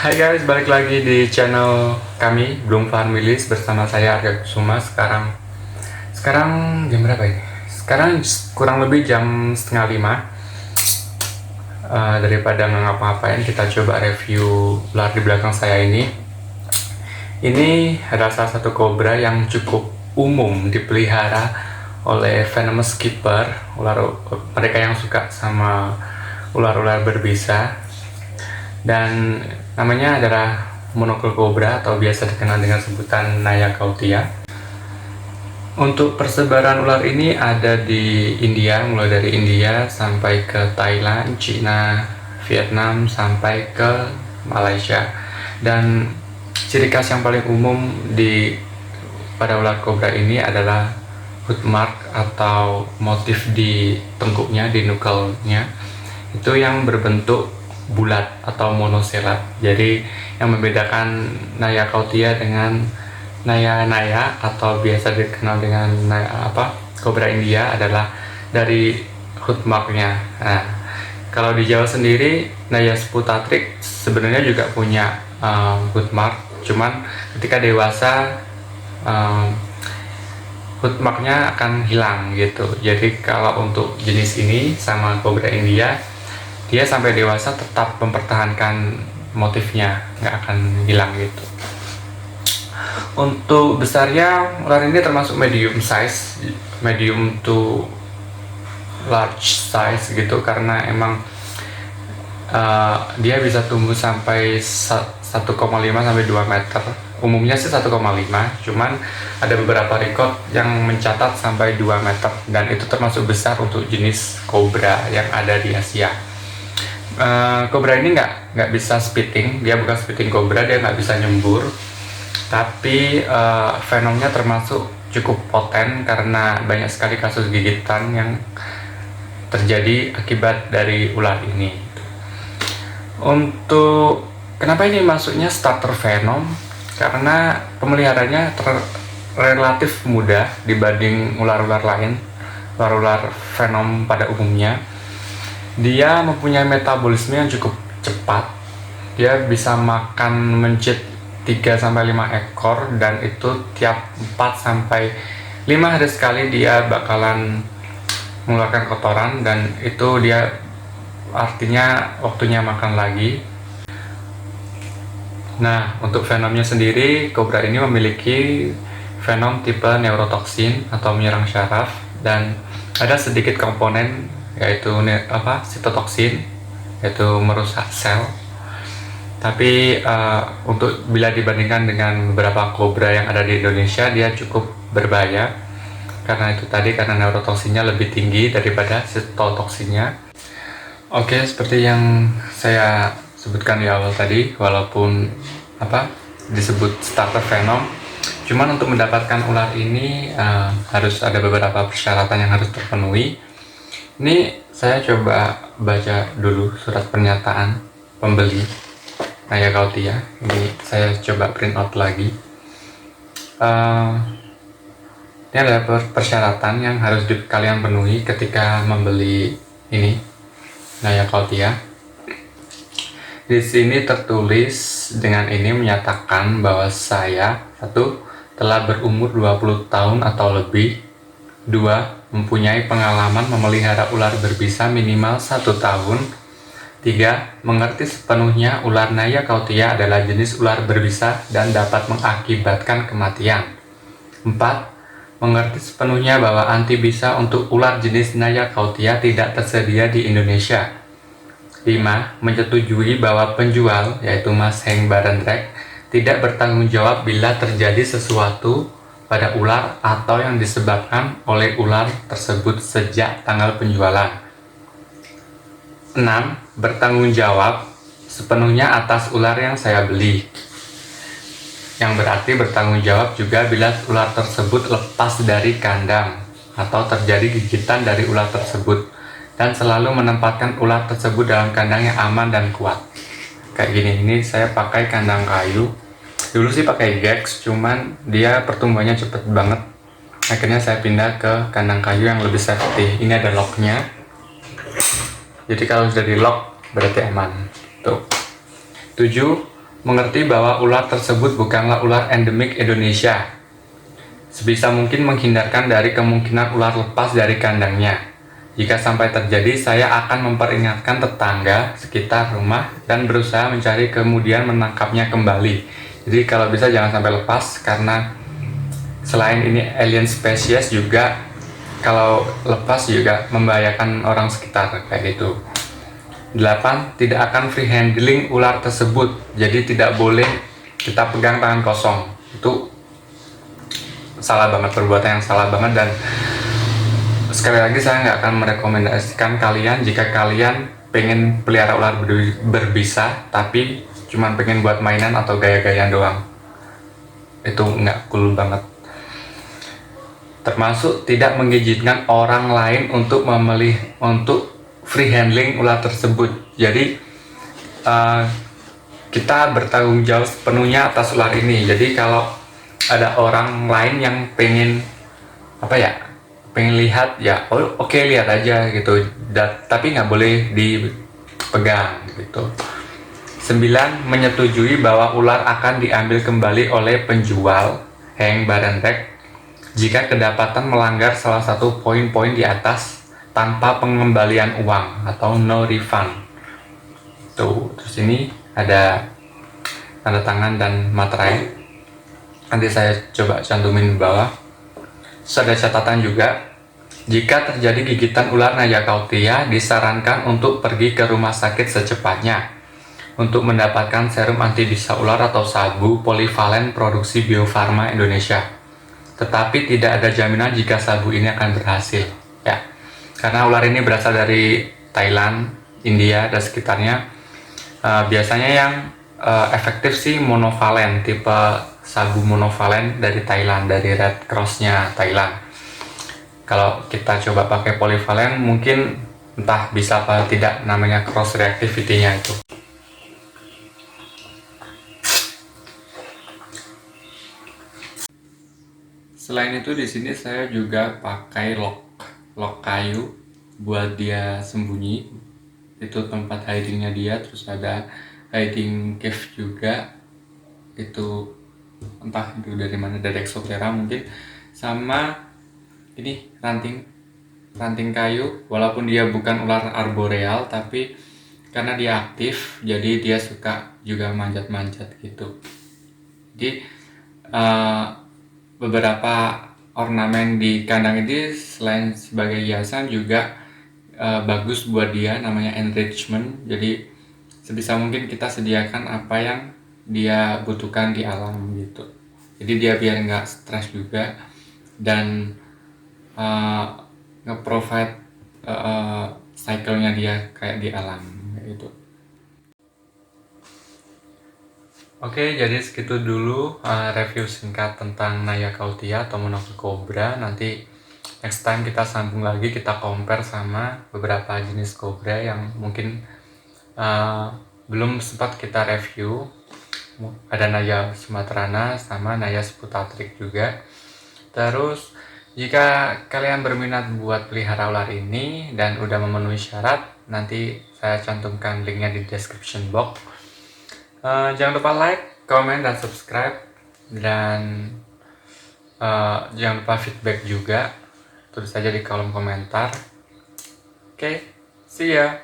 Hai guys, balik lagi di channel kami Bloom Families bersama saya Arga Kusuma. Sekarang jam berapa ini? Sekarang kurang lebih jam setengah 5. Daripada nggak ngapa-ngapain, kita coba review ular di belakang saya ini. Ini adalah salah satu kobra yang cukup umum dipelihara oleh venomous keeper, mereka yang suka sama ular-ular berbisa, dan namanya adalah monocle cobra atau biasa dikenal dengan sebutan Naya cautia. Untuk persebaran ular ini ada di India, mulai dari India sampai ke Thailand, Cina, Vietnam, sampai ke Malaysia. Dan ciri khas yang paling umum pada ular kobra ini adalah hood mark atau motif di tengkuknya, di knuckle-nya, itu yang berbentuk bulat atau monoselat. Jadi yang membedakan Naya cautia dengan Naya atau biasa dikenal dengan kobra India adalah dari hood marknya. Nah, kalau di Jawa sendiri Naya sputatrix sebenarnya juga punya hood mark, cuman ketika dewasa hood marknya akan hilang gitu. Jadi kalau untuk jenis ini sama kobra India, dia sampai dewasa tetap mempertahankan motifnya, nggak akan hilang gitu. Untuk besarnya, ular ini termasuk medium size, medium to large size gitu, karena emang dia bisa tumbuh sampai 1,5 sampai 2 meter. Umumnya sih 1,5, cuman ada beberapa record yang mencatat sampai 2 meter, dan itu termasuk besar untuk jenis kobra yang ada di Asia. Kobra ini nggak bisa spitting, dia bukan spitting kobra, dia nggak bisa nyembur, tapi venomnya termasuk cukup poten karena banyak sekali kasus gigitan yang terjadi akibat dari ular ini. Untuk kenapa ini masuknya starter venom, karena pemeliharanya relatif mudah dibanding ular-ular lain, ular-ular venom pada umumnya. Dia mempunyai metabolisme yang cukup cepat. Dia bisa makan mencit 3-5 ekor, dan itu tiap 4-5 hari sekali dia bakalan mengeluarkan kotoran, dan itu dia artinya waktunya makan lagi. Nah, untuk venomnya sendiri, kobra ini memiliki venom tipe neurotoxin atau menyerang syaraf, dan ada sedikit komponen yaitu sitotoxin, yaitu merusak sel. Tapi untuk bila dibandingkan dengan beberapa kobra yang ada di Indonesia, dia cukup berbahaya karena itu tadi, karena neurotoxinnya lebih tinggi daripada sitotoxinnya. Oke, seperti yang saya sebutkan di awal tadi, walaupun disebut starter venom, cuman untuk mendapatkan ular ini harus ada beberapa persyaratan yang harus terpenuhi. Ini saya coba baca dulu surat pernyataan pembeli Naya cautia. Ini saya coba print out lagi. Ini adalah persyaratan yang harus kalian penuhi ketika membeli ini Naya cautia. Di sini tertulis dengan ini menyatakan bahwa saya 1. telah berumur 20 tahun atau lebih, 2. mempunyai pengalaman memelihara ular berbisa minimal 1 tahun, 3. mengerti sepenuhnya ular Naya cautia adalah jenis ular berbisa dan dapat mengakibatkan kematian, 4. mengerti sepenuhnya bahwa antibisa untuk ular jenis Naya cautia tidak tersedia di Indonesia, 5. menyetujui bahwa penjual, yaitu Mas Heng Barendrek, tidak bertanggung jawab bila terjadi sesuatu pada ular atau yang disebabkan oleh ular tersebut sejak tanggal penjualan. 6. bertanggung jawab sepenuhnya atas ular yang saya beli, yang berarti bertanggung jawab juga bila ular tersebut lepas dari kandang atau terjadi gigitan dari ular tersebut, dan selalu menempatkan ular tersebut dalam kandang yang aman dan kuat. Kayak gini, ini saya pakai kandang kayu. Dulu sih pakai Gex, cuman dia pertumbuhannya cepet banget. Akhirnya saya pindah ke kandang kayu yang lebih safety. Ini ada locknya, jadi kalau sudah di lock berarti aman. Tuh. 7. mengerti bahwa ular tersebut bukanlah ular endemik Indonesia. Sebisa mungkin menghindarkan dari kemungkinan ular lepas dari kandangnya. Jika sampai terjadi, saya akan memperingatkan tetangga sekitar rumah dan berusaha mencari kemudian menangkapnya kembali. Jadi kalau bisa jangan sampai lepas, karena selain ini alien spesies juga, kalau lepas juga membahayakan orang sekitar kayak gitu. 8. Tidak akan free handling ular tersebut. Jadi tidak boleh kita pegang tangan kosong. Itu salah banget, perbuatan yang salah banget. Dan sekali lagi saya nggak akan merekomendasikan kalian jika kalian pengen pelihara ular berbisa tapi cuman pengen buat mainan atau gaya-gayaan doang. Itu nggak cool banget. Termasuk tidak mengizinkan orang lain untuk free handling ular tersebut. Jadi kita bertanggung jawab sepenuhnya atas ular ini. Jadi kalau ada orang lain yang pengen lihat ya, oke, lihat aja gitu. Tapi nggak boleh dipegang gitu. 9. Menyetujui bahwa ular akan diambil kembali oleh penjual Heng Barendrek jika kedapatan melanggar salah satu poin-poin di atas tanpa pengembalian uang atau no refund. Tuh, terus ini ada tanda tangan dan materai. Nanti saya coba cantumin di bawah. Terus ada catatan juga, jika terjadi gigitan ular Nayakautia, disarankan untuk pergi ke rumah sakit secepatnya untuk mendapatkan serum antibisa ular atau sabu polivalen produksi Bio Farma Indonesia. Tetapi tidak ada jaminan jika sabu ini akan berhasil, ya. Karena ular ini berasal dari Thailand, India, dan sekitarnya. Biasanya yang efektif sih monovalen, tipe sabu monovalen dari Thailand, dari Red Cross-nya Thailand. Kalau kita coba pakai polivalen, mungkin entah bisa apa tidak, namanya cross reactivity-nya itu. Selain itu di sini saya juga pakai lock kayu buat dia sembunyi. Itu tempat hidingnya dia. Terus ada hiding cave juga. Itu entah itu dari mana, dari Exoterra mungkin. Sama ini ranting kayu. Walaupun dia bukan ular arboreal, tapi karena dia aktif, jadi dia suka juga manjat-manjat gitu. Jadi beberapa ornamen di kandang ini selain sebagai hiasan juga bagus buat dia, namanya enrichment. Jadi sebisa mungkin kita sediakan apa yang dia butuhkan di alam gitu. Jadi dia biar nggak stres juga dan nge-provide cycle-nya dia kayak di alam gitu. Oke, jadi segitu dulu review singkat tentang Nayakautia atau Monocle Cobra. Nanti next time kita sambung lagi, kita compare sama beberapa jenis cobra yang mungkin belum sempat kita review. Ada Naya sumatrana sama Naya sputatrix juga. Terus jika kalian berminat buat pelihara ular ini dan udah memenuhi syarat, nanti saya cantumkan linknya di description box. Jangan lupa like, comment, dan subscribe. Dan jangan lupa feedback juga, tulis saja di kolom komentar. Oke, see ya.